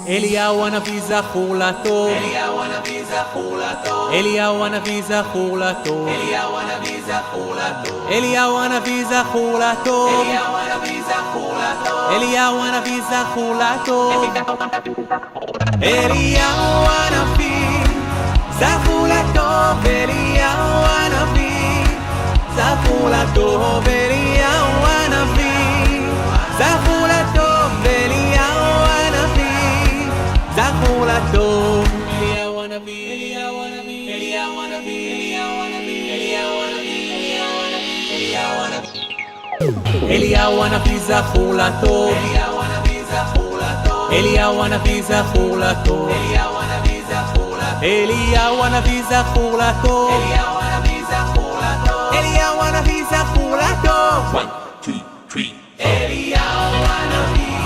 אליהו הנביא זכור לטוב, אליהו הנביא זכור לטוב, אליהו הנביא זכור לטוב, אליהו הנביא זכור לטוב, אליהו הנביא זכור לטוב, אליהו הנביא זכור לטוב, אליהו הנביא זכור לטוב, אליהו הנביא זכור לטוב, אליהו הנביא זכור לטוב, אליהו הנביא זכור לטוב, אליהו הנביא זכור לטוב, אליהו הנביא, אליהו הנביא, אליהו הנביא, אליהו הנביא, אליהו הנביא, אליהו הנביא זכור לטוב, אליהו הנביא זכור לטוב, אליהו הנביא זכור לטוב, אליהו הנביא זכור לטוב, אליהו הנביא זכור לטוב, אליהו הנביא זכור לטוב, אליהו הנביא זכור לטוב. 1, 2, 3 אליהו הנביא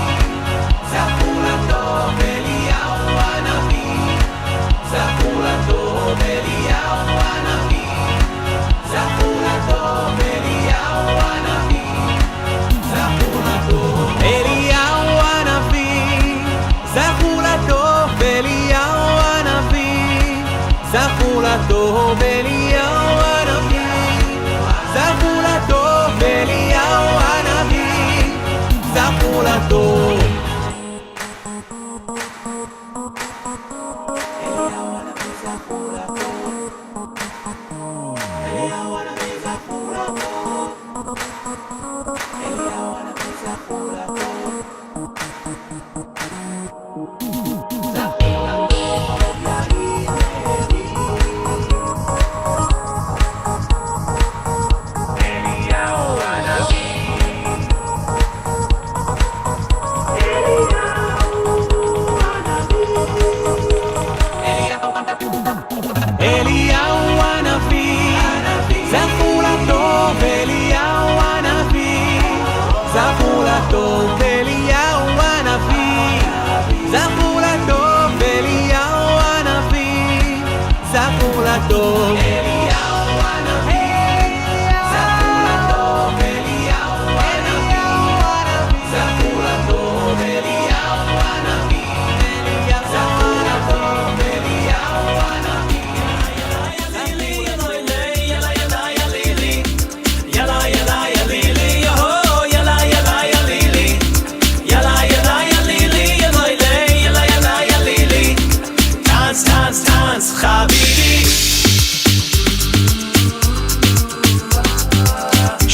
זכור לטוב, אליהו הנביא זכור לטוב, אליהו הנביא זכור לטוב, אליהו הנביא זכור לטוב, אליהו הנביא זכור לטוב, אליהו הנביא זכור לטוב, אליהו הנביא זכור לטוב, אליהו הנביא זכור לטוב. אליהו הנביא זכור לטוב, אליהו הנביא זכור לטוב, אליהו הנביא זכור לטוב, אליהו הנביא זכור לטוב, אליהו הנביא זכור לטוב, אליהו הנביא זכור לטוב, אליהו הנביא זכור לטוב, אליהו הנביא זכור לטוב, אליהו הנביא זכור לטוב, אליהו הנביא זכור לטוב, אליהו הנביא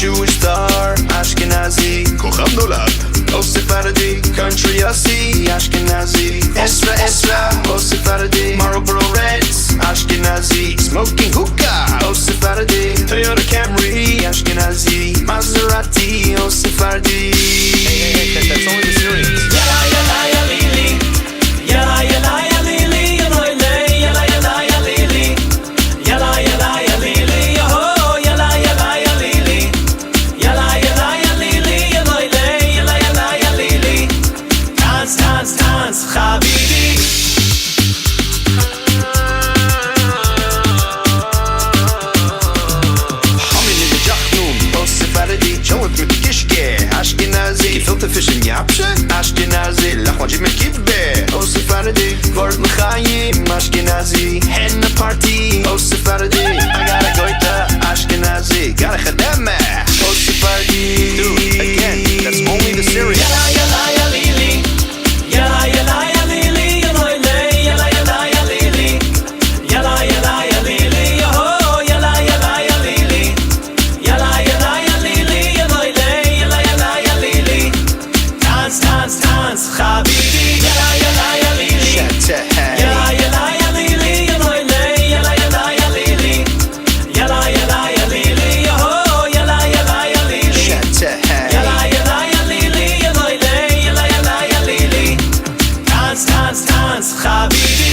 Jewish star, Ashkenazi, כוכב נולד, אוסף ורדי, country יוסי, אשכנזי, אסרה אסרה, אוסף ורדי, Marlboro Reds, אשכנזי, smoking hookah, אוסף ורדי, Toyota Camry, אשכנזי, Maserati, אוסף ורדי. Hey, that's only the series. Yalla yalla ya lili, yalla yalla ya lili, yalla yalla ya lili, yalla yalla ya lili, yo yalla yalla ya lili, yalla yalla ya lili, yalla yalla ya lili, tanz tanz tanz, habibi. Hamid in the Jachnum, Osef Varedi, Joet mit Kishke, Ashkenazi, gefilte Fisch im Japsche, Ashkenazi, Lachwajib mit Kibbe, Osef Varedi, Wort Mechayim, Ashkenazi, Henna Party, Osef Varedi, I got a goita, Ashkenazi, got a chademe, Osef Varedi. Dude, again, that's only the series. Yalla yalla ya lili, yalla yalla ya lili, yalla yalla ya lili, yalla yalla ya lili, yo yalla yalla ya lili, yalla yalla ya lili, yalla yalla ya lili, tanz tanz tanz, habibi, yalla yalla ya lili, Shatahai. yalla yalla ya lili, yalla yalla ya lili, yalla yalla ya lili, yo yalla yalla ya lili. Shatahai. Yalla yalla ya lili, yalla yalla ya lili, tanz tanz tanz, habibi.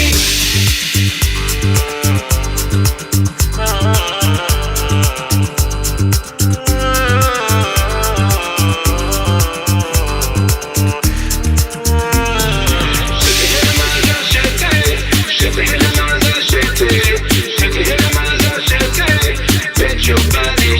Bet your body,